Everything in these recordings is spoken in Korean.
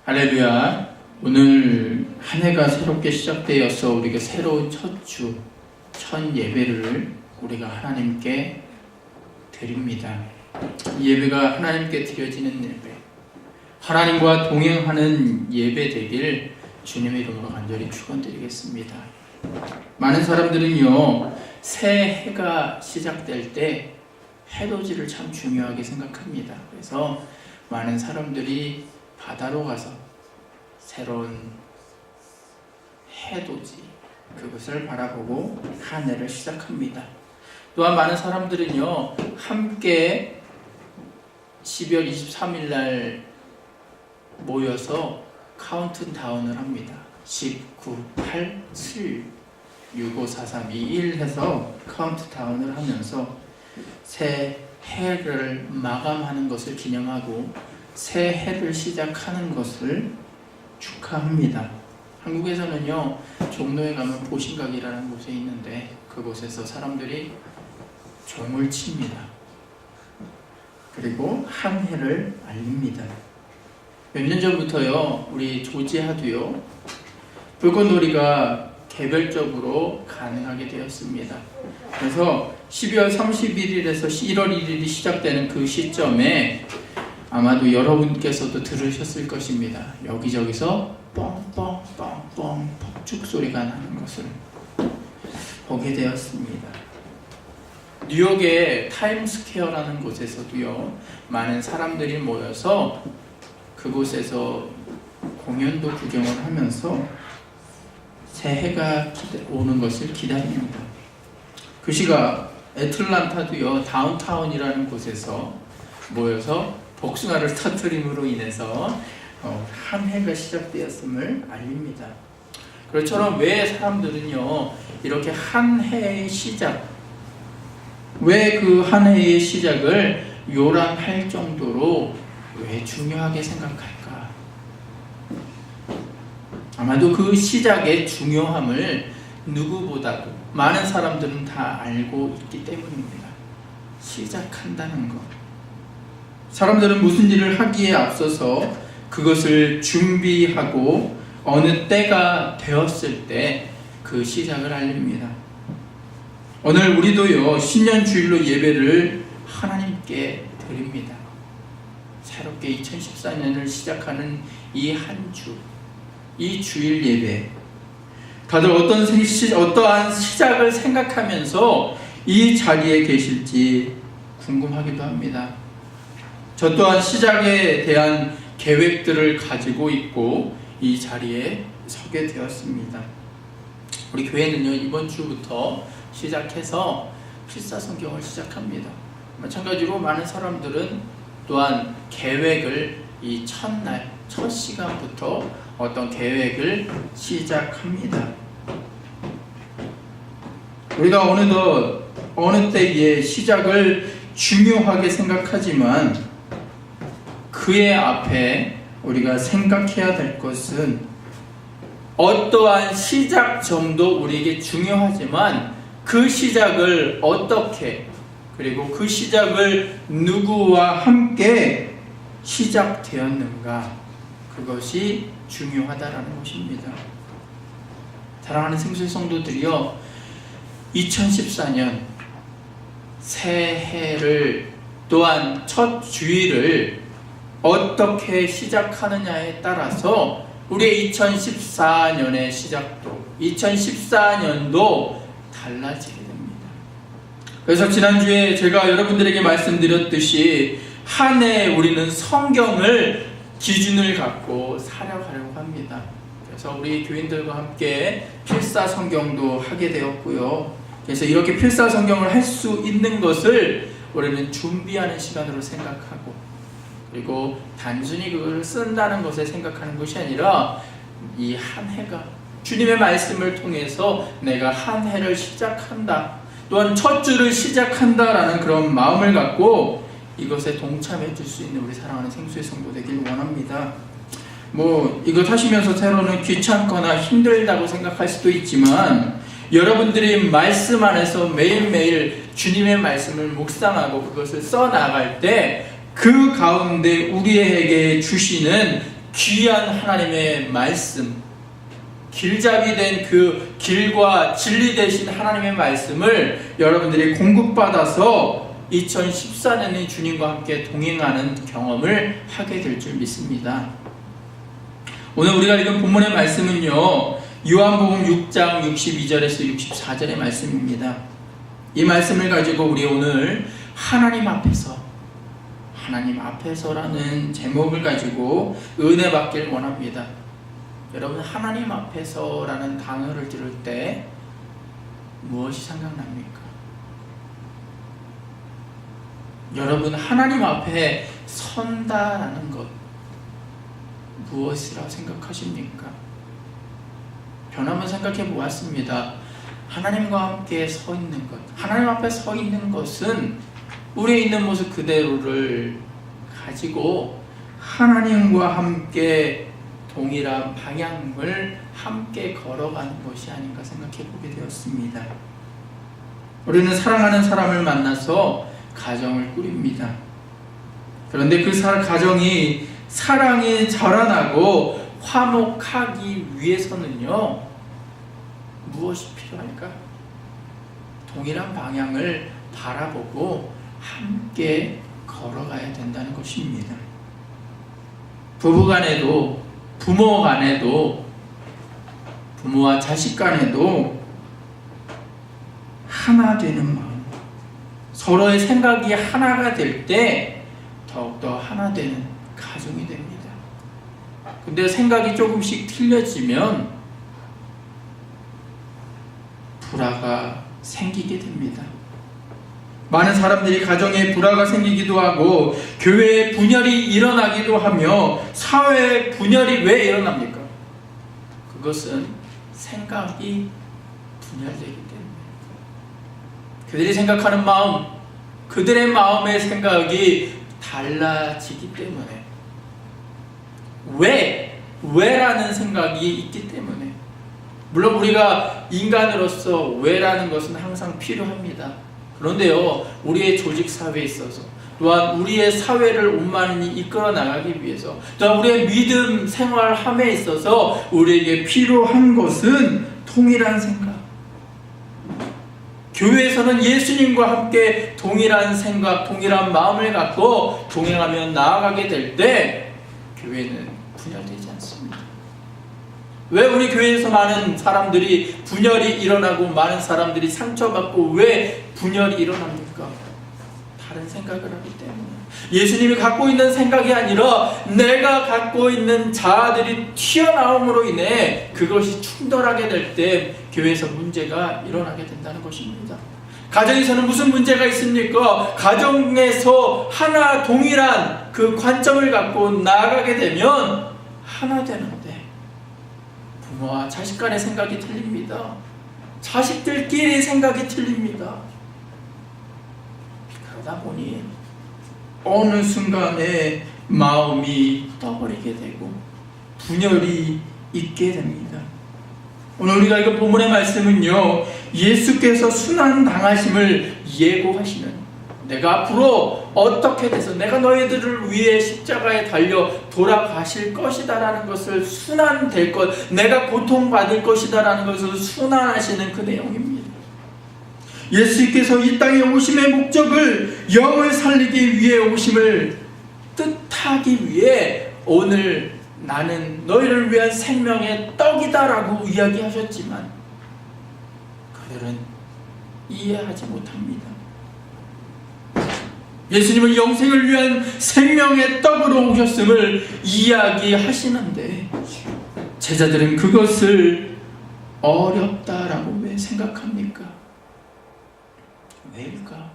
할렐루야. 오늘 한 해가 새롭게 시작되어서 우리가 새로운 첫 주, 첫 예배를 우리가 하나님께 드립니다. 이 예배가 하나님께 드려지는 예배, 하나님과 동행하는 예배 되길 주님의 이름으로 간절히 축원드리겠습니다. 많은 사람들은요, 새 해가 시작될 때 해돋이를 참 중요하게 생각합니다. 그래서 많은 사람들이 바다로 가서 새로운 해돋이, 그것을 바라보고 한 해를 시작합니다. 또한 많은 사람들은요, 함께 12월 23일 날 모여서 카운트다운을 합니다. 19, 8, 7, 6, 5, 4, 3, 2, 1 해서 카운트다운을 하면서 새 해를 마감하는 것을 기념하고 새 해를 시작하는 것을 축하합니다. 한국에서는요, 종로에 가면 보신각이라는 곳에 있는데 그곳에서 사람들이 종을 칩니다. 그리고 한 해를 알립니다. 몇 년 전부터요, 우리 조지아도요, 불꽃놀이가 개별적으로 가능하게 되었습니다. 그래서 12월 31일에서 1월 1일이 시작되는 그 시점에 아마도 여러분께서도 들으셨을 것입니다. 여기저기서 뻥뻥뻥뻥 폭죽 소리가 나는 것을 보게 되었습니다. 뉴욕의 타임스퀘어라는 곳에서도요, 많은 사람들이 모여서 그곳에서 공연도 구경을 하면서 새해가 오는 것을 기다립니다. 그 시각 애틀란타도요, 다운타운이라는 곳에서 모여서 복숭아를 터뜨림으로 인해서 한 해가 시작되었음을 알립니다. 그렇처럼 왜 사람들은요, 이렇게 한 해의 시작, 왜 그 한 해의 시작을 요란할 정도로 왜 중요하게 생각할까? 아마도 그 시작의 중요함을 누구보다도 많은 사람들은 다 알고 있기 때문입니다. 시작한다는 것. 사람들은 무슨 일을 하기에 앞서서 그것을 준비하고 어느 때가 되었을 때 그 시작을 알립니다. 오늘 우리도요, 신년 주일로 예배를 하나님께 드립니다. 새롭게 2014년을 시작하는 이 한 주, 이 주일 예배, 다들 어떠한 시작을 생각하면서 이 자리에 계실지 궁금하기도 합니다. 저 또한 시작에 대한 계획들을 가지고 있고 이 자리에 서게 되었습니다. 우리 교회는요, 이번 주부터 시작해서 필사성경을 시작합니다. 마찬가지로 많은 사람들은 또한 계획을 이 첫날, 첫 시간부터 어떤 계획을 시작합니다. 우리가 어느덧 어느 때에 시작을 중요하게 생각하지만 그의 앞에 우리가 생각해야 될 것은 어떠한 시작점도 우리에게 중요하지만 그 시작을 어떻게, 그리고 그 시작을 누구와 함께 시작되었는가, 그것이 중요하다라는 것입니다. 사랑하는 생수의 성도들이요, 2014년 새해를 또한 첫 주일을 어떻게 시작하느냐에 따라서 우리의 2014년의 시작도, 2014년도 달라지게 됩니다. 그래서 지난주에 제가 여러분들에게 말씀드렸듯이 한 해 우리는 성경을 기준을 갖고 살아가려고 합니다. 그래서 우리 교인들과 함께 필사 성경도 하게 되었고요. 그래서 이렇게 필사 성경을 할 수 있는 것을 우리는 준비하는 시간으로 생각하고, 그리고 단순히 그걸 쓴다는 것에 생각하는 것이 아니라 이 한 해가 주님의 말씀을 통해서 내가 한 해를 시작한다, 또한 첫 주를 시작한다라는 그런 마음을 갖고 이것에 동참해 줄 수 있는 우리 사랑하는 생수의 성도 되길 원합니다. 이것 하시면서 때로는 귀찮거나 힘들다고 생각할 수도 있지만 여러분들이 말씀 안에서 매일매일 주님의 말씀을 묵상하고 그것을 써나갈 때 그 가운데 우리에게 주시는 귀한 하나님의 말씀, 길잡이 된 그 길과 진리 되신 하나님의 말씀을 여러분들이 공급받아서 2014년에 주님과 함께 동행하는 경험을 하게 될 줄 믿습니다. 오늘 우리가 읽은 본문의 말씀은요, 요한복음 6장 62절에서 64절의 말씀입니다. 이 말씀을 가지고 우리 오늘 하나님 앞에서라는 제목을 가지고 은혜 받길 원합니다. 여러분, 하나님 앞에서라는 단어를 들을 때 무엇이 생각납니까? 여러분, 하나님 앞에 선다라는 것 무엇이라고 생각하십니까? 변함을 생각해 보았습니다. 하나님과 함께 서 있는 것, 하나님 앞에 서 있는 것은 우리의 있는 모습 그대로를 가지고 하나님과 함께 동일한 방향을 함께 걸어가는 것이 아닌가 생각해 보게 되었습니다. 우리는 사랑하는 사람을 만나서 가정을 꾸립니다. 그런데 그 가정이 사랑이 자라나고 화목하기 위해서는요, 무엇이 필요할까? 동일한 방향을 바라보고 함께 걸어가야 된다는 것입니다. 부부간에도, 부모간에도, 부모와 자식 간에도 하나 되는 마음, 서로의 생각이 하나가 될 때 더욱더 하나 되는 가정이 됩니다. 근데 생각이 조금씩 틀려지면 불화가 생기게 됩니다. 많은 사람들이 가정에 불화가 생기기도 하고 교회에 분열이 일어나기도 하며 사회에 분열이 왜 일어납니까? 그것은 생각이 분열되기 때문에, 그들이 생각하는 마음, 그들의 마음의 생각이 달라지기 때문에, 왜라는 생각이 있기 때문에. 물론 우리가 인간으로서 왜라는 것은 항상 필요합니다. 그런데요, 우리의 조직 사회에 있어서, 또한 우리의 사회를 원만히 이끌어 나가기 위해서, 또한 우리의 믿음 생활함에 있어서 우리에게 필요한 것은 동일한 생각. 교회에서는 예수님과 함께 동일한 생각, 동일한 마음을 갖고 동행하며 나아가게 될 때 교회는 분열되지 않습니다. 왜 우리 교회에서 많은 사람들이 분열이 일어나고 많은 사람들이 상처받고 왜 분열이 일어납니까? 다른 생각을 하기 때문에. 예수님이 갖고 있는 생각이 아니라 내가 갖고 있는 자아들이 튀어나옴으로 인해 그것이 충돌하게 될 때 교회에서 문제가 일어나게 된다는 것입니다. 가정에서는 무슨 문제가 있습니까? 가정에서 하나 동일한 그 관점을 갖고 나아가게 되면 하나 되는데 부모와 자식 간의 생각이 틀립니다. 자식들끼리 생각이 틀립니다. 그러다 보니 어느 순간에 마음이 떠버리게 되고 분열이 있게 됩니다. 오늘 우리가 이거 본문의 말씀은요, 예수께서 순환당하심을 예고하시는, 내가 앞으로 어떻게 돼서 내가 너희들을 위해 십자가에 달려 돌아가실 것이다 라는 것을, 순환될 것, 내가 고통받을 것이다 라는 것을 순환하시는 그 내용입니다. 예수께서 이 땅에 오심의 목적을 영을 살리기 위해 오심을 뜻하기 위해 오늘 나는 너희를 위한 생명의 떡이다 라고 이야기하셨지만 그들은 이해하지 못합니다. 예수님은 영생을 위한 생명의 떡으로 오셨음을 이야기하시는데 제자들은 그것을 어렵다라고 왜 생각합니까? 왜일까?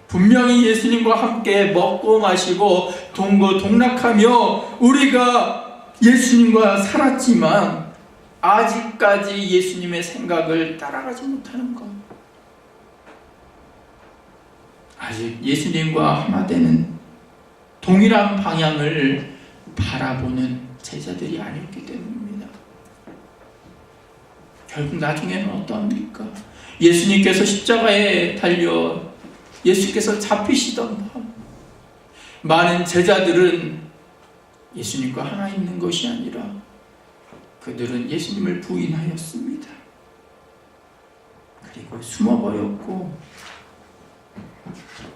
분명히 예수님과 함께 먹고 마시고 동고동락하며 우리가 예수님과 살았지만 아직까지 예수님의 생각을 따라가지 못하는 것, 아직 예수님과 하나 되는 동일한 방향을 바라보는 제자들이 아니었기 때문입니다. 결국 나중에는 어떠합니까? 예수님께서 십자가에 달려 예수께서 잡히시던 밤, 많은 제자들은 예수님과 하나 있는 것이 아니라 그들은 예수님을 부인하였습니다. 그리고 숨어버렸고,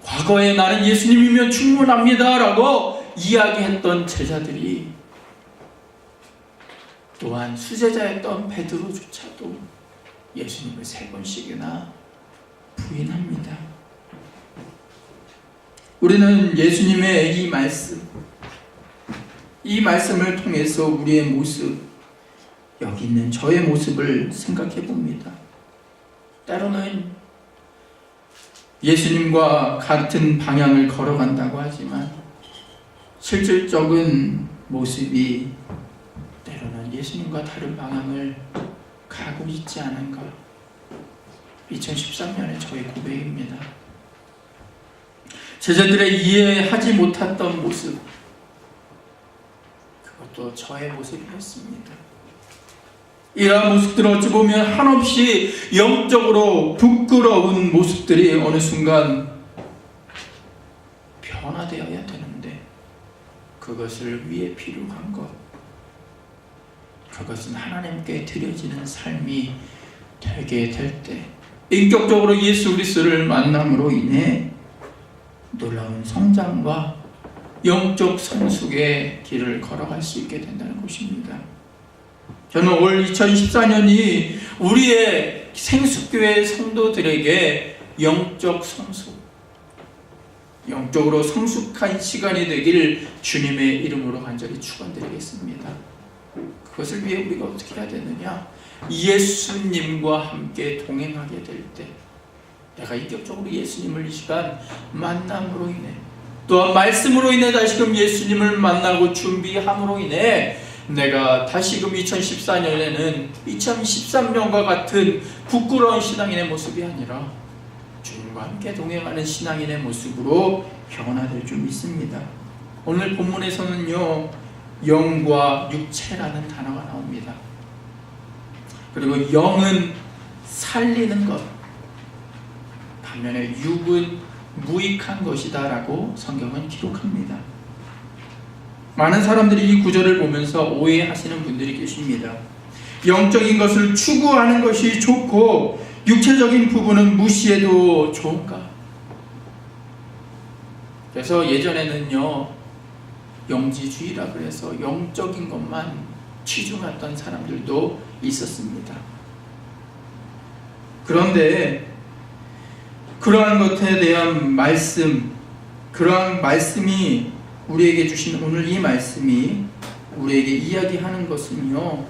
과거에 나는 예수님이면 충분합니다 라고 이야기했던 제자들이, 또한 수제자였던 베드로조차도 예수님을 3번씩이나 부인합니다. 우리는 예수님의 이 말씀을 통해서 우리의 모습, 여기 있는 저의 모습을 생각해 봅니다. 때로는 예수님과 같은 방향을 걸어간다고 하지만 실질적인 모습이 때로는 예수님과 다른 방향을 가고 있지 않은가. 2013년에 저의 고백입니다. 제자들의 이해하지 못했던 모습, 그것도 저의 모습이었습니다. 이러한 모습들을 어찌 보면 한없이 영적으로 부끄러운 모습들이 어느 순간 변화되어야 되는데, 그것을 위해 필요한 것, 그것은 하나님께 드려지는 삶이 되게 될 때, 인격적으로 예수 그리스도를 만남으로 인해 놀라운 성장과 영적 성숙의 길을 걸어갈 수 있게 된다는 것입니다. 저는 올 2014년이 우리의 생수교회 성도들에게 영적 성숙, 영적으로 성숙한 시간이 되길 주님의 이름으로 간절히 축원드리겠습니다. 그것을 위해 우리가 어떻게 해야 되느냐? 예수님과 함께 동행하게 될 때, 내가 인격적으로 예수님을 이 시간 만남으로 인해, 또한 말씀으로 인해 다시금 예수님을 만나고 준비함으로 인해 내가 다시금 2014년에는 2013년과 같은 부끄러운 신앙인의 모습이 아니라 주님과 함께 동행하는 신앙인의 모습으로 변화될 줄 믿습니다. 오늘 본문에서는요, 영과 육체라는 단어가 나옵니다. 그리고 영은 살리는 것, 반면에 육은 무익한 것이다 라고 성경은 기록합니다. 많은 사람들이 이 구절을 보면서 오해하시는 분들이 계십니다. 영적인 것을 추구하는 것이 좋고 육체적인 부분은 무시해도 좋은가? 그래서 예전에는요, 영지주의라 그래서 영적인 것만 치중했던 사람들도 있었습니다. 그런데 그러한 것에 대한 말씀, 그러한 말씀이 우리에게 주신 오늘 이 말씀이 우리에게 이야기하는 것은요,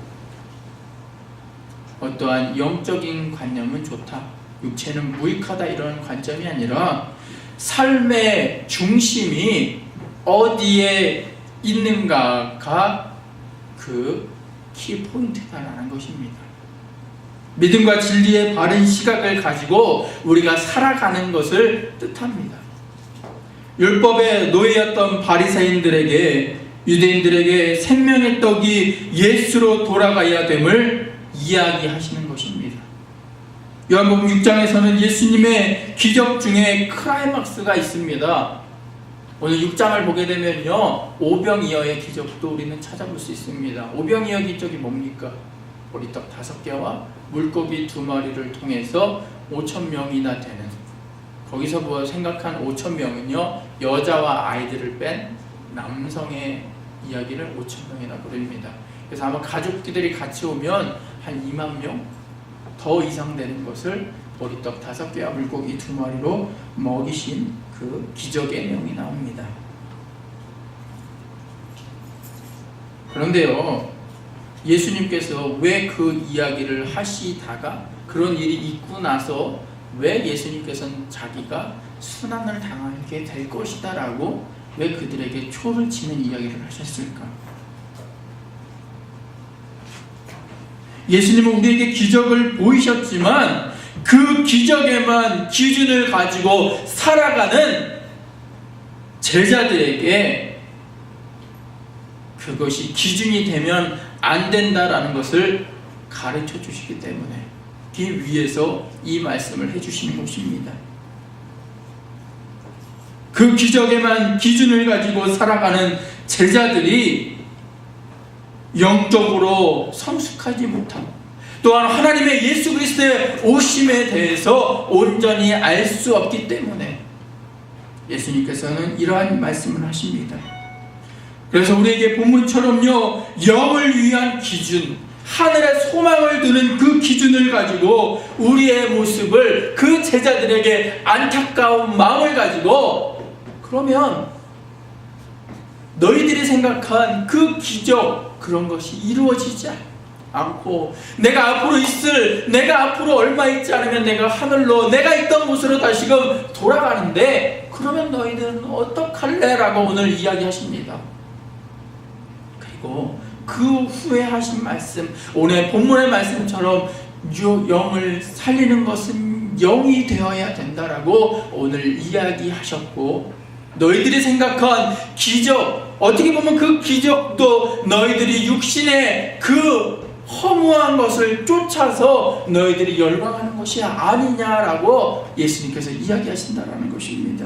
어떠한 영적인 관념은 좋다, 육체는 무익하다, 이런 관점이 아니라 삶의 중심이 어디에 있는가가 그 키포인트다라는 것입니다. 믿음과 진리의 바른 시각을 가지고 우리가 살아가는 것을 뜻합니다. 율법의 노예였던 바리새인들에게, 유대인들에게 생명의 떡이 예수로 돌아가야 됨을 이야기하시는 것입니다. 요한복음 6장에서는 예수님의 기적 중에 클라이막스가 있습니다. 오늘 6장을 보게 되면요, 오병이어의 기적도 우리는 찾아볼 수 있습니다. 오병이어 기적이 뭡니까? 보리떡 5개와 물고기 2마리를 통해서 5,000명이나 되는, 거기서 뭐 생각한 5,000명은요, 여자와 아이들을 뺀 남성의 이야기를 5,000명이라고 부릅니다. 그래서 아마 가족들이 같이 오면 한 2만 명 더 이상 되는 것을 보리떡 5개와 물고기 2마리로 먹이신 그 기적의 내용이 나옵니다. 그런데요, 예수님께서 왜 그 이야기를 하시다가 그런 일이 있고 나서 왜 예수님께서는 자기가 순환을 당하게 될 것이다 라고 왜 그들에게 초를 치는 이야기를 하셨을까? 예수님은 우리에게 기적을 보이셨지만 그 기적에만 기준을 가지고 살아가는 제자들에게 그것이 기준이 되면 안 된다라는 것을 가르쳐 주시기 때문에 그 위에서 이 말씀을 해주시는 것입니다. 그 기적에만 기준을 가지고 살아가는 제자들이 영적으로 성숙하지 못함, 또한 하나님의 예수 그리스도의 오심에 대해서 온전히 알 수 없기 때문에 예수님께서는 이러한 말씀을 하십니다. 그래서 우리에게 본문처럼요, 영을 위한 기준, 하늘의 소망을 두는 그 기준을 가지고 우리의 모습을 그 제자들에게 안타까운 마음을 가지고, 그러면 너희들이 생각한 그 기적, 그런 것이 이루어지지 않고 내가 앞으로 얼마 있지 않으면 내가 하늘로, 내가 있던 곳으로 다시금 돌아가는데 그러면 너희들은 어떡할래? 라고 오늘 이야기하십니다. 그리고 그 후에 하신 말씀, 오늘 본문의 말씀처럼 영을 살리는 것은 영이 되어야 된다라고 오늘 이야기하셨고, 너희들이 생각한 기적, 어떻게 보면 그 기적도 너희들이 육신의 그 허무한 것을 쫓아서 너희들이 열광하는 것이 아니냐라고 예수님께서 이야기하신다라는 것입니다.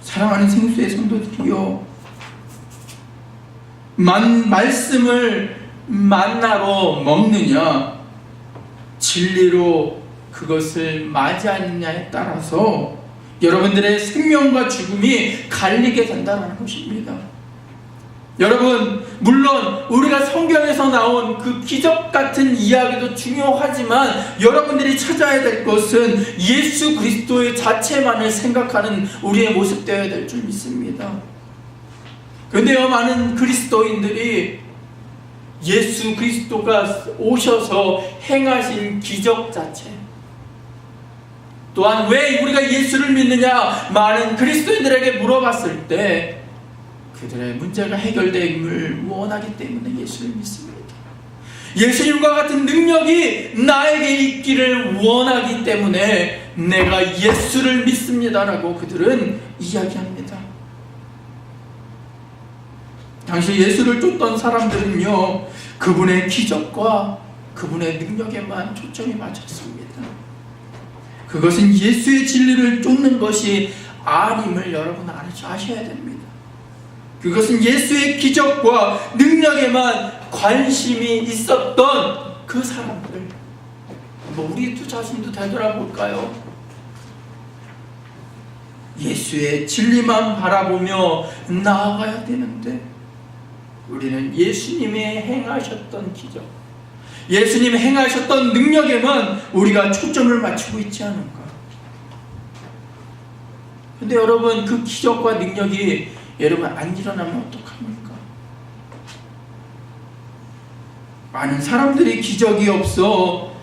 사랑하는 생수의 성도들이요, 말씀을 만나로 먹느냐, 진리로 그것을 맞이하느냐에 따라서 여러분들의 생명과 죽음이 갈리게 된다는 것입니다. 여러분, 물론 우리가 성경에서 나온 그 기적 같은 이야기도 중요하지만 여러분들이 찾아야 될 것은 예수 그리스도의 자체만을 생각하는 우리의 모습 되어야 될 줄 믿습니다. 그런데요, 많은 그리스도인들이 예수 그리스도가 오셔서 행하신 기적 자체, 또한 왜 우리가 예수를 믿느냐, 많은 그리스도인들에게 물어봤을 때 그들의 문제가 해결됨을 원하기 때문에 예수를 믿습니다. 예수님과 같은 능력이 나에게 있기를 원하기 때문에 내가 예수를 믿습니다라고 그들은 이야기합니다. 당시 예수를 쫓던 사람들은요, 그분의 기적과 그분의 능력에만 초점이 맞췄습니다. 그것은 예수의 진리를 쫓는 것이 아님을 여러분 아셔야 됩니다. 그것은 예수의 기적과 능력에만 관심이 있었던 그 사람들. 우리 두 자신도 되돌아볼까요? 예수의 진리만 바라보며 나아가야 되는데 우리는 예수님이 행하셨던 기적, 예수님이 행하셨던 능력에만 우리가 초점을 맞추고 있지 않은가. 근데 여러분, 그 기적과 능력이 여러분 안 일어나면 어떡합니까? 많은 사람들이 기적이 없어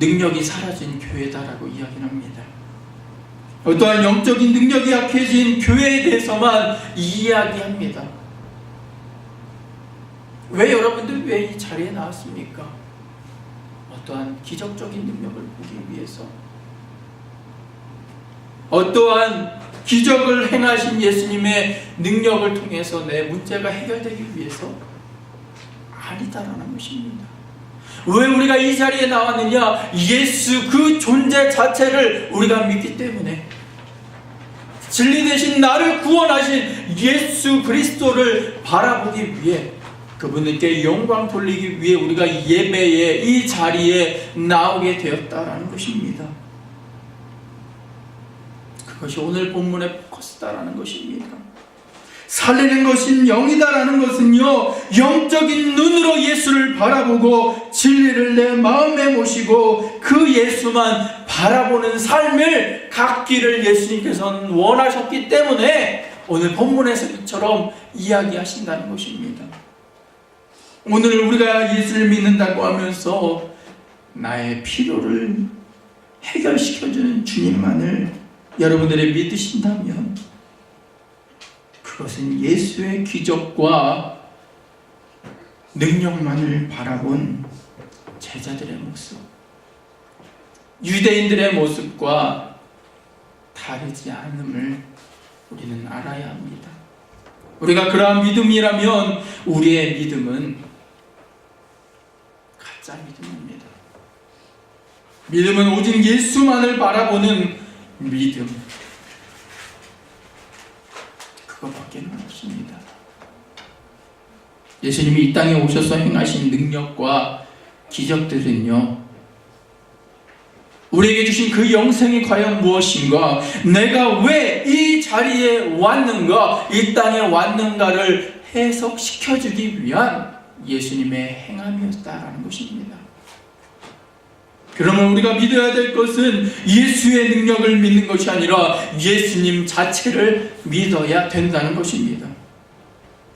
능력이 사라진 교회다라고 이야기합니다. 어떠한 영적인 능력이 약해진 교회에 대해서만 이야기합니다. 왜 여러분들 왜 이 자리에 나왔습니까? 어떠한 기적적인 능력을 보기 위해서, 어떠한 기적을 행하신 예수님의 능력을 통해서 내 문제가 해결되기 위해서 아니다라는 것입니다. 왜 우리가 이 자리에 나왔느냐? 예수 그 존재 자체를 우리가 믿기 때문에, 진리 대신 나를 구원하신 예수 그리스도를 바라보기 위해, 그분께 영광 돌리기 위해 우리가 예배에, 이 자리에 나오게 되었다라는 것입니다. 그것이 오늘 본문의 포커스다라는 것입니다. 살리는 것은 영이다라는 것은요, 영적인 눈으로 예수를 바라보고 진리를 내 마음에 모시고 그 예수만 바라보는 삶을 갖기를 예수님께서는 원하셨기 때문에 오늘 본문에서 이처럼 이야기하신다는 것입니다. 오늘 우리가 예수를 믿는다고 하면서 나의 필요를 해결시켜주는 주님만을 여러분들이 믿으신다면 그것은 예수의 기적과 능력만을 바라본 제자들의 모습, 유대인들의 모습과 다르지 않음을 우리는 알아야 합니다. 우리가 그러한 믿음이라면 우리의 믿음은 가짜 믿음입니다. 믿음은 오직 예수만을 바라보는 믿음, 그것밖에는 없습니다. 예수님이 이 땅에 오셔서 행하신 능력과 기적들은요, 우리에게 주신 그 영생이 과연 무엇인가, 내가 왜 이 자리에 왔는가, 이 땅에 왔는가를 해석시켜주기 위한 예수님의 행함이었다라는 것입니다. 그러면 우리가 믿어야 될 것은 예수의 능력을 믿는 것이 아니라 예수님 자체를 믿어야 된다는 것입니다.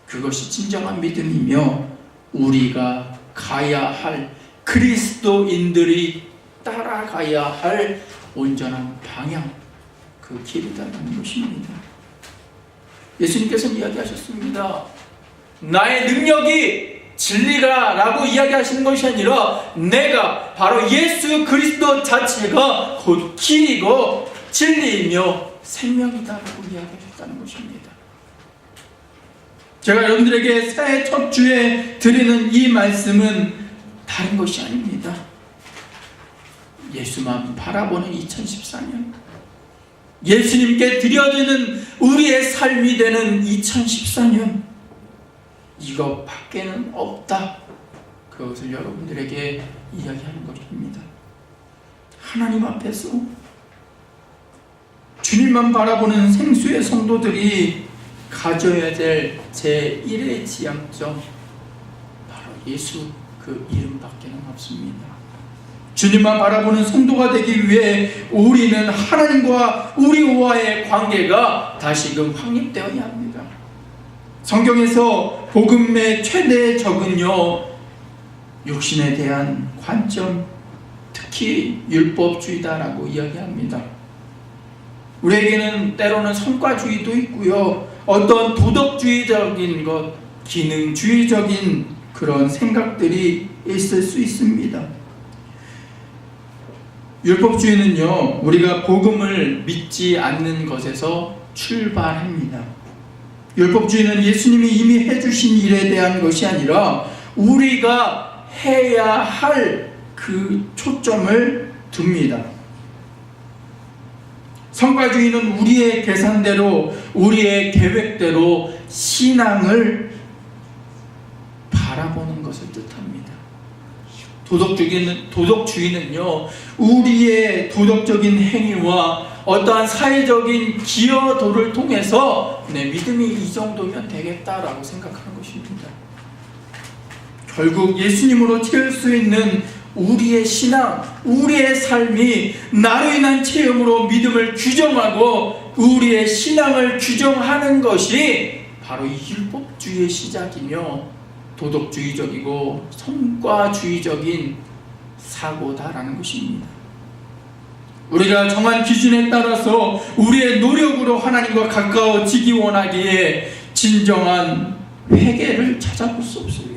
그것이 진정한 믿음이며 우리가 가야 할, 그리스도인들이 따라가야 할 온전한 방향, 그 길이다라는 것입니다. 예수님께서는 이야기하셨습니다. 나의 능력이 진리가 라고 이야기하시는 것이 아니라 내가 바로 예수 그리스도 자체가 곧 길이고 진리이며 생명이다라고 이야기하셨다는 것입니다. 제가 여러분들에게 새해 첫 주에 드리는 이 말씀은 다른 것이 아닙니다. 예수만 바라보는 2014년, 예수님께 드려지는 우리의 삶이 되는 2014년, 이것 밖에는 없다. 그것을 여러분들에게 이야기하는 것입니다. 하나님 앞에서 주님만 바라보는 생수의 성도들이 가져야 될 제1의 지향점, 바로 예수 그 이름밖에는 없습니다. 주님만 바라보는 성도가 되기 위해 우리는 하나님과 우리와의 관계가 다시금 확립되어야 합니다. 성경에서 복음의 최대의 적은요, 육신에 대한 관점, 특히 율법주의다라고 이야기합니다. 우리에게는 때로는 성과주의도 있고요, 어떤 도덕주의적인 것, 기능주의적인 그런 생각들이 있을 수 있습니다. 율법주의는요, 우리가 복음을 믿지 않는 것에서 출발합니다. 율법주의는 예수님이 이미 해주신 일에 대한 것이 아니라 우리가 해야 할 그 초점을 둡니다. 성과주의는 우리의 계산대로, 우리의 계획대로 신앙을 바라보는 것을 뜻합니다. 도덕주의는요, 우리의 도덕적인 행위와 어떠한 사회적인 기여도를 통해서 내 믿음이 이 정도면 되겠다라고 생각하는 것입니다. 결국 예수님으로 채울 수 있는 우리의 신앙, 우리의 삶이 나로 인한 체험으로 믿음을 규정하고 우리의 신앙을 규정하는 것이 바로 이 율법주의의 시작이며 도덕주의적이고 성과주의적인 사고다라는 것입니다. 우리가 정한 기준에 따라서 우리의 노력으로 하나님과 가까워지기 원하기에 진정한 회개를 찾아볼 수 없습니다.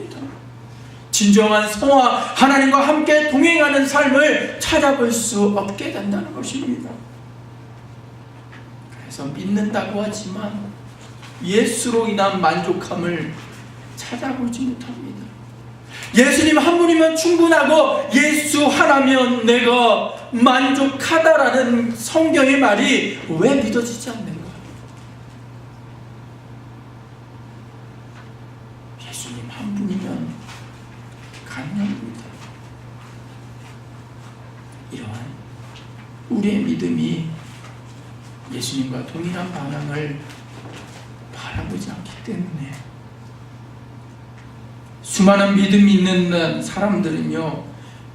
진정한 성화, 하나님과 함께 동행하는 삶을 찾아볼 수 없게 된다는 것입니다. 그래서 믿는다고 하지만 예수로 인한 만족함을 찾아보지 못합니다. 예수님 한 분이면 충분하고 예수 하나면 내가 만족하다라는 성경의 말이 왜 믿어지지 않는가? 예수님 한 분이면 가능합니다. 이러한 우리의 믿음이 예수님과 동일한 방향을 바라보지 않기 때문에 수많은 믿음 있는 사람들은요,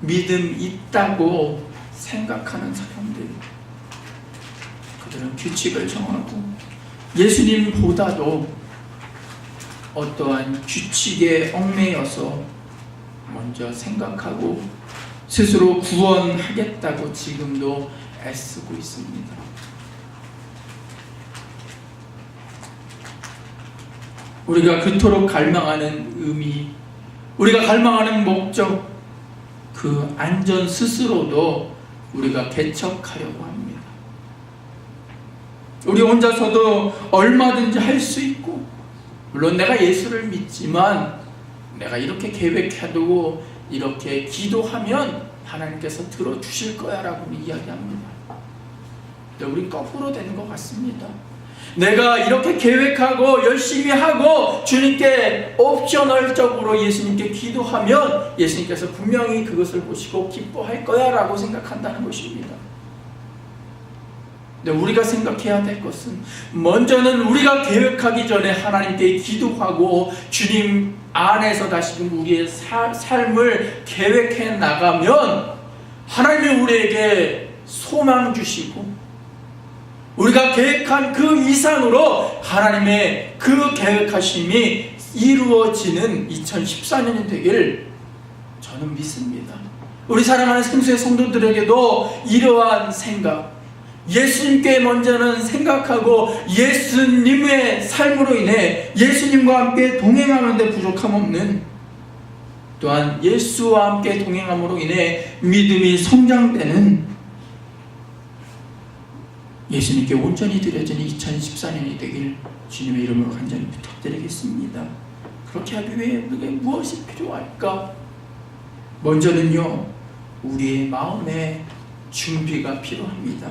믿음 있다고 생각하는 사람들, 그들은 규칙을 정하고 예수님보다도 어떠한 규칙에 얽매여서 먼저 생각하고 스스로 구원하겠다고 지금도 애쓰고 있습니다. 우리가 그토록 갈망하는 의미, 우리가 갈망하는 목적, 그 안전 스스로도 우리가 개척하려고 합니다. 우리 혼자서도 얼마든지 할 수 있고, 물론 내가 예수를 믿지만 내가 이렇게 계획해두고 이렇게 기도하면 하나님께서 들어주실 거야 라고 이야기합니다. 근데 우리 거꾸로 되는 것 같습니다. 내가 이렇게 계획하고 열심히 하고 주님께 옵셔널적으로 예수님께 기도하면 예수님께서 분명히 그것을 보시고 기뻐할 거야 라고 생각한다는 것입니다. 근데 우리가 생각해야 될 것은 먼저는 우리가 계획하기 전에 하나님께 기도하고 주님 안에서 다시금 우리의 삶을 계획해 나가면 하나님이 우리에게 소망 주시고 우리가 계획한 그 이상으로 하나님의 그 계획하심이 이루어지는 2014년이 되길 저는 믿습니다. 우리 사랑하는 생수의 성도들에게도 이러한 생각, 예수님께 먼저는 생각하고 예수님의 삶으로 인해 예수님과 함께 동행하는데 부족함 없는, 또한 예수와 함께 동행함으로 인해 믿음이 성장되는 예수님께 온전히 드려지는 2014년이 되길 주님의 이름으로 간절히 부탁드리겠습니다. 그렇게 하기 위해 우리에게 무엇이 필요할까? 먼저는요, 우리의 마음의 준비가 필요합니다.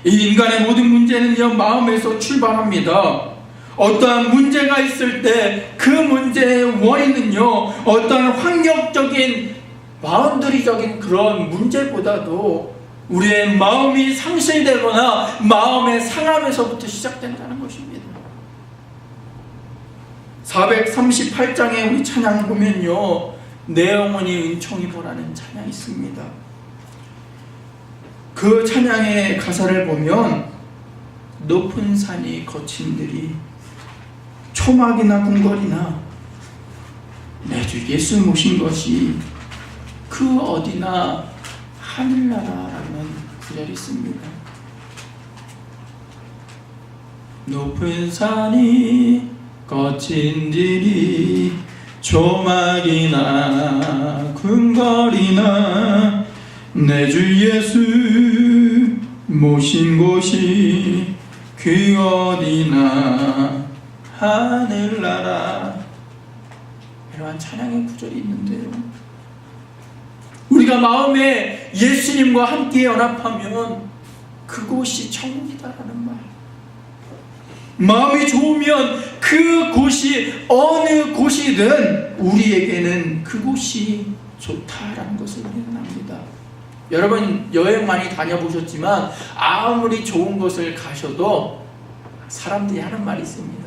이 인간의 모든 문제는요, 마음에서 출발합니다. 어떠한 문제가 있을 때 그 문제의 원인은요, 어떠한 환경적인 바운더리적인 그런 문제보다도 우리의 마음이 상실되거나 마음의 상함에서부터 시작된다는 것입니다. 438장에 우리 찬양 보면요, 내 영혼이 은총이 보라는 찬양이 있습니다. 그 찬양의 가사를 보면 높은 산이 거친 들이 초막이나 궁궐이나 내 주 예수 모신 것이 그 어디나 하늘나라라는 구절이 있습니다. 높은 산이 거친 들이 초막이나 궁궐이나 내 주 예수 모신 곳이 그 어디나 하늘나라, 이러한 찬양의 구절이 있는데요, 우리가 마음에 예수님과 함께 연합하면 그곳이 천국이다라는 말, 마음이 좋으면 그 곳이 어느 곳이든 우리에게는 그곳이 좋다라는 것을 우리는 압니다. 여러분 여행 많이 다녀보셨지만 아무리 좋은 곳을 가셔도 사람들이 하는 말이 있습니다.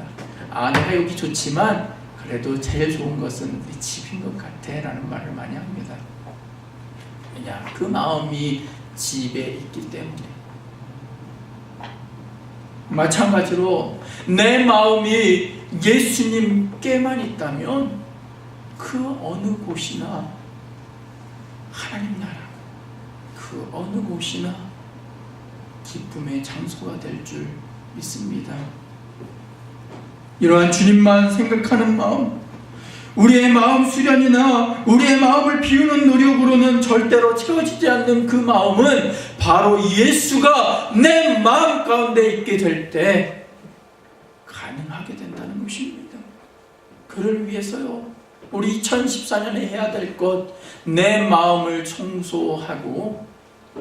내가 여기 좋지만 그래도 제일 좋은 것은 우리 집인 것 같아 라는 말을 많이 합니다. 왜냐? 그 마음이 집에 있기 때문에. 마찬가지로 내 마음이 예수님께만 있다면 그 어느 곳이나 하나님 나라, 그 어느 곳이나 기쁨의 장소가 될 줄 믿습니다. 이러한 주님만 생각하는 마음, 우리의 마음 수련이나 우리의 마음을 비우는 노력으로는 절대로 채워지지 않는 그 마음은 바로 예수가 내 마음 가운데 있게 될 때 가능하게 된다는 것입니다. 그를 위해서요, 우리 2014년에 해야 될 것, 내 마음을 청소하고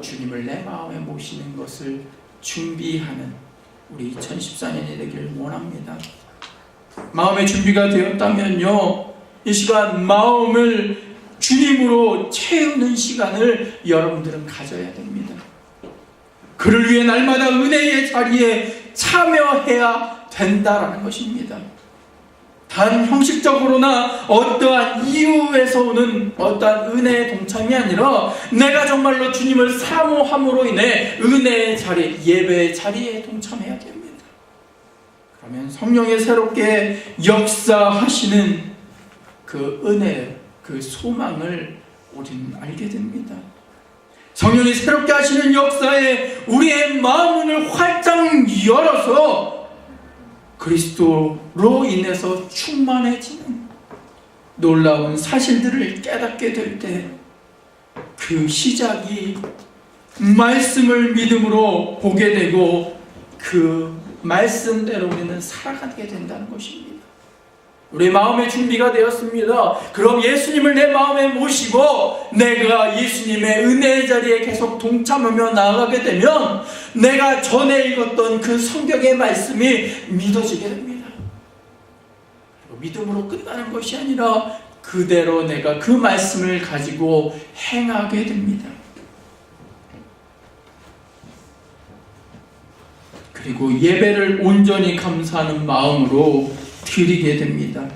주님을 내 마음에 모시는 것을 준비하는 우리 2014년이 되기를 원합니다. 마음의 준비가 되었다면요, 이 시간 마음을 주님으로 채우는 시간을 여러분들은 가져야 됩니다. 그를 위해 날마다 은혜의 자리에 참여해야 된다라는 것입니다. 단 형식적으로나 어떠한 이유에서 오는 어떠한 은혜의 동참이 아니라 내가 정말로 주님을 사모함으로 인해 은혜의 자리, 예배의 자리에 동참해야 됩니다. 그러면 성령의 새롭게 역사하시는 그 은혜, 그 소망을 우리는 알게 됩니다. 성령이 새롭게 하시는 역사에 우리의 마음을 활짝 열어서 그리스도로 인해서 충만해지는 놀라운 사실들을 깨닫게 될 때 그 시작이 말씀을 믿음으로 보게 되고 그 말씀대로 우리는 살아가게 된다는 것입니다. 우리 마음의 준비가 되었습니다. 그럼 예수님을 내 마음에 모시고 내가 예수님의 은혜의 자리에 계속 동참하며 나아가게 되면 내가 전에 읽었던 그 성경의 말씀이 믿어지게 됩니다. 믿음으로 끝나는 것이 아니라 그대로 내가 그 말씀을 가지고 행하게 됩니다. 그리고 예배를 온전히 감사하는 마음으로 드리게 됩니다.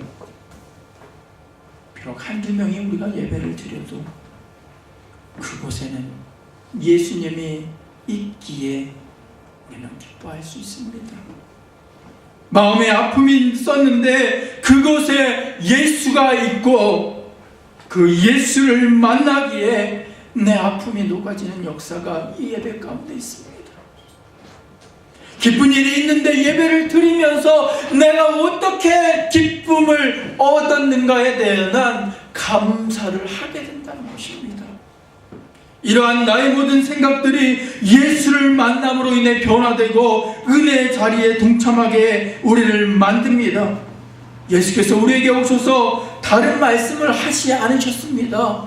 비록 한두 명이 우리가 예배를 드려도 그곳에는 예수님이 있기에 우리는 기뻐할 수 있습니다. 마음에 아픔이 있었는데 그곳에 예수가 있고 그 예수를 만나기에 내 아픔이 녹아지는 역사가 이 예배 가운데 있습니다. 기쁜 일이 있는데 예배를 드리면서 내가 어떻게 기쁨을 얻었는가에 대한 감사를 하게 된다는 것입니다. 이러한 나의 모든 생각들이 예수를 만남으로 인해 변화되고 은혜의 자리에 동참하게 우리를 만듭니다. 예수께서 우리에게 오셔서 다른 말씀을 하지 않으셨습니다.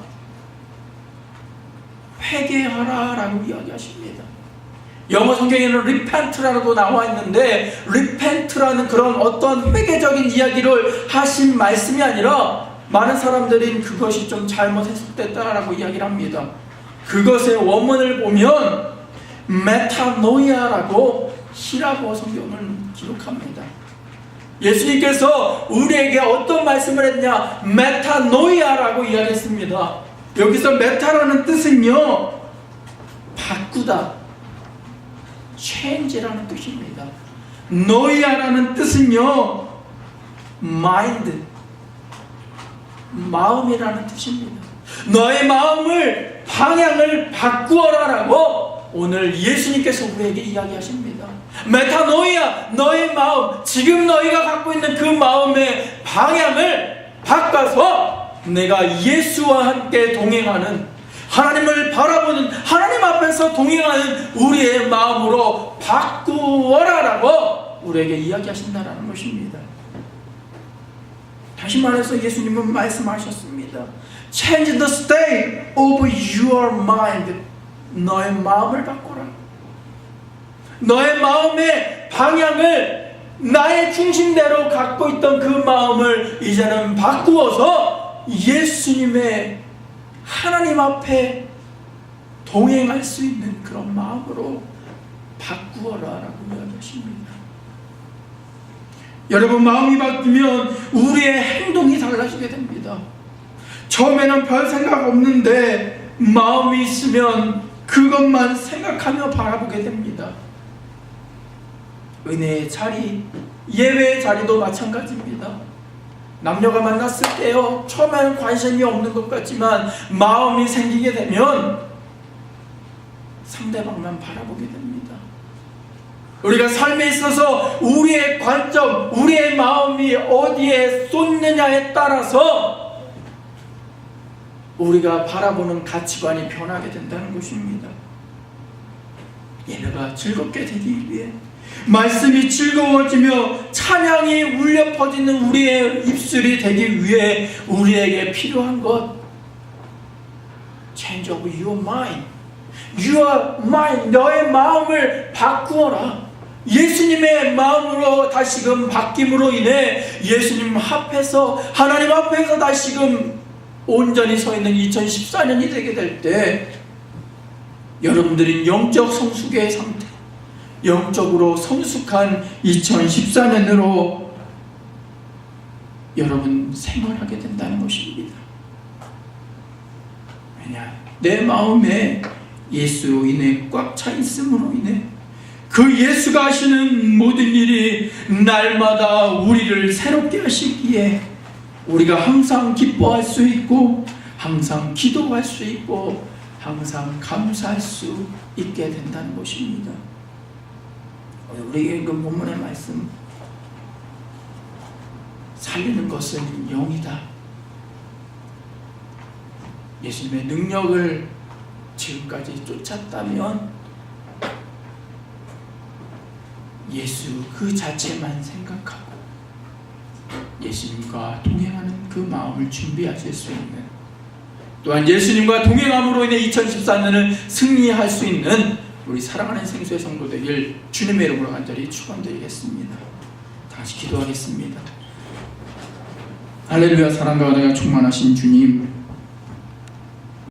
회개하라 라고 이야기하십니다. 영어 성경에는 repent라고 나와 있는데 repent라는 그런 어떤 회개적인 이야기를 하신 말씀이 아니라 많은 사람들이 그것이 좀 잘못 해석됐다라고 이야기를 합니다. 그것의 원문을 보면 메타노이아라고 히라보 성경을 기록합니다. 예수님께서 우리에게 어떤 말씀을 했냐? 메타노이아라고 이야기했습니다. 여기서 메타라는 뜻은요, 바꾸다, change라는 뜻입니다. 노이아라는 뜻은요, mind, 마음이라는 뜻입니다. 너의 마음을, 방향을 바꾸어라라고 오늘 예수님께서 우리에게 이야기하십니다. 메타노이아, 너의 마음, 지금 너희가 갖고 있는 그 마음의 방향을 바꿔서 내가 예수와 함께 동행하는, 하나님을 바라보는, 하나님 앞에서 동행하는 우리의 마음으로 바꾸어라라고 우리에게 이야기하신다는 것입니다. 다시 말해서 예수님은 말씀하셨습니다. Change the state of your mind. 너의 마음을 바꿔라. 너의 마음의 방향을 나의 중심대로 갖고 있던 그 마음을 이제는 바꾸어서 예수님의 하나님 앞에 동행할 수 있는 그런 마음으로 바꾸어라라고 이야기하십니다. 여러분, 마음이 바뀌면 우리의 행동이 달라지게 됩니다. 처음에는 별 생각 없는데 마음이 있으면 그것만 생각하며 바라보게 됩니다. 은혜의 자리, 예배의 자리도 마찬가지입니다. 남녀가 만났을 때요, 처음에는 관심이 없는 것 같지만 마음이 생기게 되면 상대방만 바라보게 됩니다. 우리가 삶에 있어서 우리의 관점, 우리의 마음이 어디에 쏟느냐에 따라서 우리가 바라보는 가치관이 변하게 된다는 것입니다. 예배가 즐겁게 되기 위해, 말씀이 즐거워지며 찬양이 울려 퍼지는 우리의 입술이 되기 위해 우리에게 필요한 것, change of your mind. Your mind, 너의 마음을 바꾸어라. 예수님의 마음으로 다시금 바뀜으로 인해 예수님 앞에서, 하나님 앞에서 다시금 온전히 서 있는 2014년이 되게 될 때 여러분들이 영적 성숙의 상태, 영적으로 성숙한 2014년으로 여러분 생활하게 된다는 것입니다. 왜냐? 내 마음에 예수로 인해 꽉 차 있음으로 인해 그 예수가 하시는 모든 일이 날마다 우리를 새롭게 하시기에 우리가 항상 기뻐할 수 있고, 항상 기도할 수 있고, 항상 감사할 수 있게 된다는 것입니다. 우리에게 읽은 본문의 말씀, 살리는 것은 영이다. 예수님의 능력을 지금까지 쫓았다면 예수 그 자체만 생각하고 예수님과 동행하는 그 마음을 준비하실 수 있는, 또한 예수님과 동행함으로 인해 2014년을 승리할 수 있는 우리 사랑하는 생수의 성도 되길 주님의 이름으로 간절히 축원드리겠습니다. 다시 기도하겠습니다. 할렐루야. 사랑과 은혜가 충만하신 주님,